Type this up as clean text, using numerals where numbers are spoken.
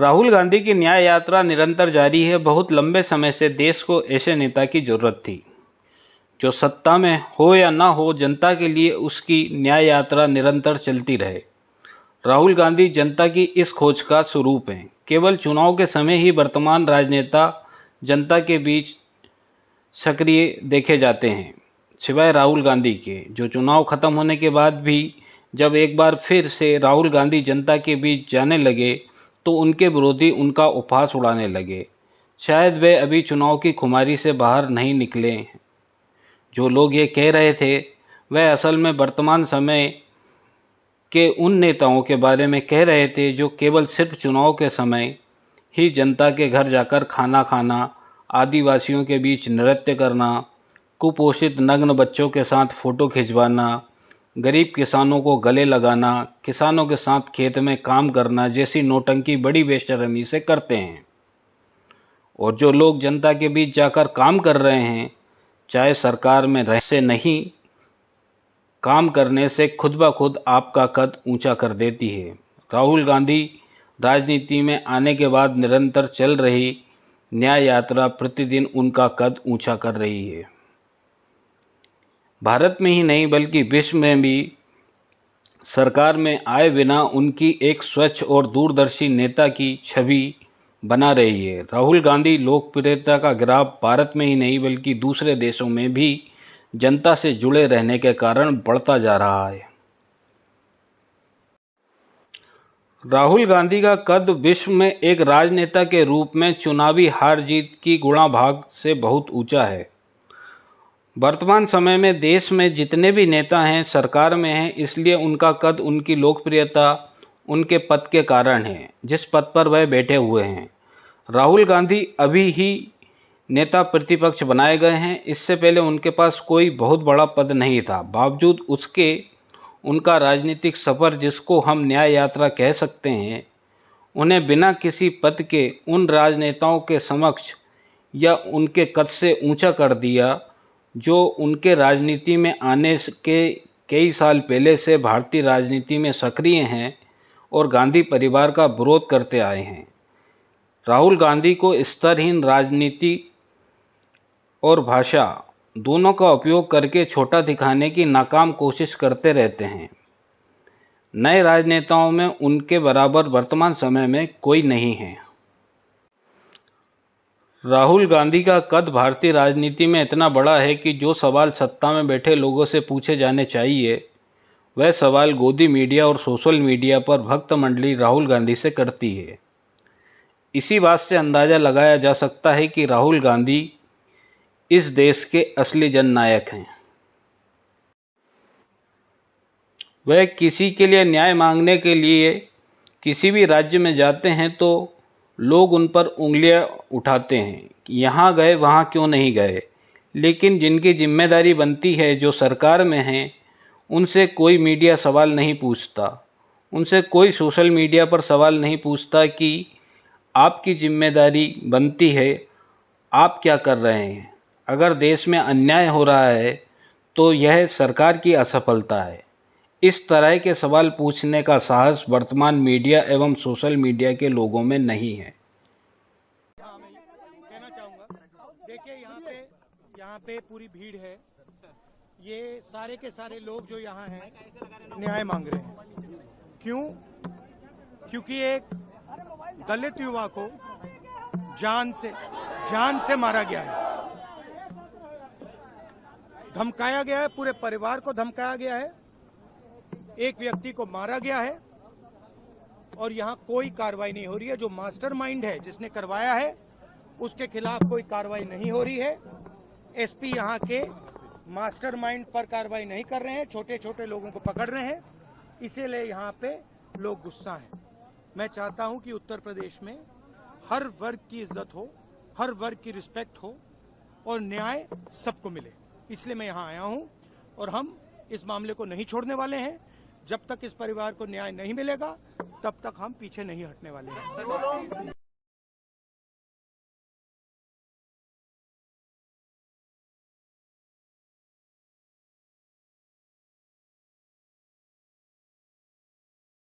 राहुल गांधी की न्याय यात्रा निरंतर जारी है। बहुत लंबे समय से देश को ऐसे नेता की जरूरत थी जो सत्ता में हो या ना हो, जनता के लिए उसकी न्याय यात्रा निरंतर चलती रहे। राहुल गांधी जनता की इस खोज का स्वरूप हैं। केवल चुनाव के समय ही वर्तमान राजनेता जनता के बीच सक्रिय देखे जाते हैं, सिवाय राहुल गांधी के, जो चुनाव खत्म होने के बाद भी जब एक बार फिर से राहुल गांधी जनता के बीच जाने लगे तो उनके विरोधी उनका उपहास उड़ाने लगे। शायद वे अभी चुनाव की खुमारी से बाहर नहीं निकले हैं। जो लोग ये कह रहे थे वह असल में वर्तमान समय के उन नेताओं के बारे में कह रहे थे जो केवल सिर्फ चुनाव के समय ही जनता के घर जाकर खाना खाना, आदिवासियों के बीच नृत्य करना, कुपोषित नग्न बच्चों के साथ फ़ोटो खिंचवाना, गरीब किसानों को गले लगाना, किसानों के साथ खेत में काम करना जैसी नौटंकी बड़ी बेशर्मी से करते हैं। और जो लोग जनता के बीच जाकर काम कर रहे हैं, चाहे सरकार में रह से नहीं, काम करने से खुद ब खुद आपका कद ऊंचा कर देती है। राहुल गांधी राजनीति में आने के बाद निरंतर चल रही न्याय यात्रा प्रतिदिन उनका कद ऊंचा कर रही है। भारत में ही नहीं बल्कि विश्व में भी सरकार में आए बिना उनकी एक स्वच्छ और दूरदर्शी नेता की छवि बना रही है। राहुल गांधी लोकप्रियता का ग्राफ भारत में ही नहीं बल्कि दूसरे देशों में भी जनता से जुड़े रहने के कारण बढ़ता जा रहा है। राहुल गांधी का कद विश्व में एक राजनेता के रूप में चुनावी हार जीत की गुणा भाग से बहुत ऊंचा है। वर्तमान समय में देश में जितने भी नेता हैं सरकार में हैं, इसलिए उनका कद, उनकी लोकप्रियता उनके पद के कारण है जिस पद पर वह बैठे हुए हैं। राहुल गांधी अभी ही नेता प्रतिपक्ष बनाए गए हैं। इससे पहले उनके पास कोई बहुत बड़ा पद नहीं था। बावजूद उसके उनका राजनीतिक सफ़र, जिसको हम न्याय यात्रा कह सकते हैं, उन्हें बिना किसी पद के उन राजनेताओं के समक्ष या उनके कद से ऊंचा कर दिया जो उनके राजनीति में आने के कई साल पहले से भारतीय राजनीति में सक्रिय हैं और गांधी परिवार का विरोध करते आए हैं। राहुल गांधी को स्तरहीन राजनीति और भाषा दोनों का उपयोग करके छोटा दिखाने की नाकाम कोशिश करते रहते हैं। नए राजनेताओं में उनके बराबर वर्तमान समय में कोई नहीं है। राहुल गांधी का कद भारतीय राजनीति में इतना बड़ा है कि जो सवाल सत्ता में बैठे लोगों से पूछे जाने चाहिए, वह सवाल गोदी मीडिया और सोशल मीडिया पर भक्त मंडली राहुल गांधी से करती है। इसी बात से अंदाज़ा लगाया जा सकता है कि राहुल गांधी इस देश के असली जननायक हैं। वह किसी के लिए न्याय मांगने के लिए किसी भी राज्य में जाते हैं तो लोग उन पर उंगलियां उठाते हैं कि यहाँ गए वहाँ क्यों नहीं गए। लेकिन जिनकी जिम्मेदारी बनती है, जो सरकार में हैं, उनसे कोई मीडिया सवाल नहीं पूछता, उनसे कोई सोशल मीडिया पर सवाल नहीं पूछता कि आपकी जिम्मेदारी बनती है, आप क्या कर रहे हैं। अगर देश में अन्याय हो रहा है तो यह सरकार की असफलता है। इस तरह के सवाल पूछने का साहस वर्तमान मीडिया एवं सोशल मीडिया के लोगों में नहीं है। कहना चाहूँगा, देखिए यहाँ पे पूरी भीड़ है। ये सारे के सारे लोग जो यहाँ हैं न्याय मांग रहे हैं। क्यों? क्योंकि एक दलित युवा को जान से मारा गया है, धमकाया गया है, पूरे परिवार को धमकाया गया है, एक व्यक्ति को मारा गया है और यहाँ कोई कार्रवाई नहीं हो रही है। जो मास्टरमाइंड है, जिसने करवाया है, उसके खिलाफ कोई कार्रवाई नहीं हो रही है। एसपी यहाँ के मास्टरमाइंड पर कार्रवाई नहीं कर रहे हैं, छोटे छोटे लोगों को पकड़ रहे हैं, इसीलिए यहाँ पे लोग गुस्सा हैं। मैं चाहता हूँ कि उत्तर प्रदेश में हर वर्ग की इज्जत हो, हर वर्ग की रिस्पेक्ट हो और न्याय सबको मिले, इसलिए मैं यहाँ आया हूँ। और हम इस मामले को नहीं छोड़ने वाले हैं। जब तक इस परिवार को न्याय नहीं मिलेगा तब तक हम पीछे नहीं हटने वाले हैं।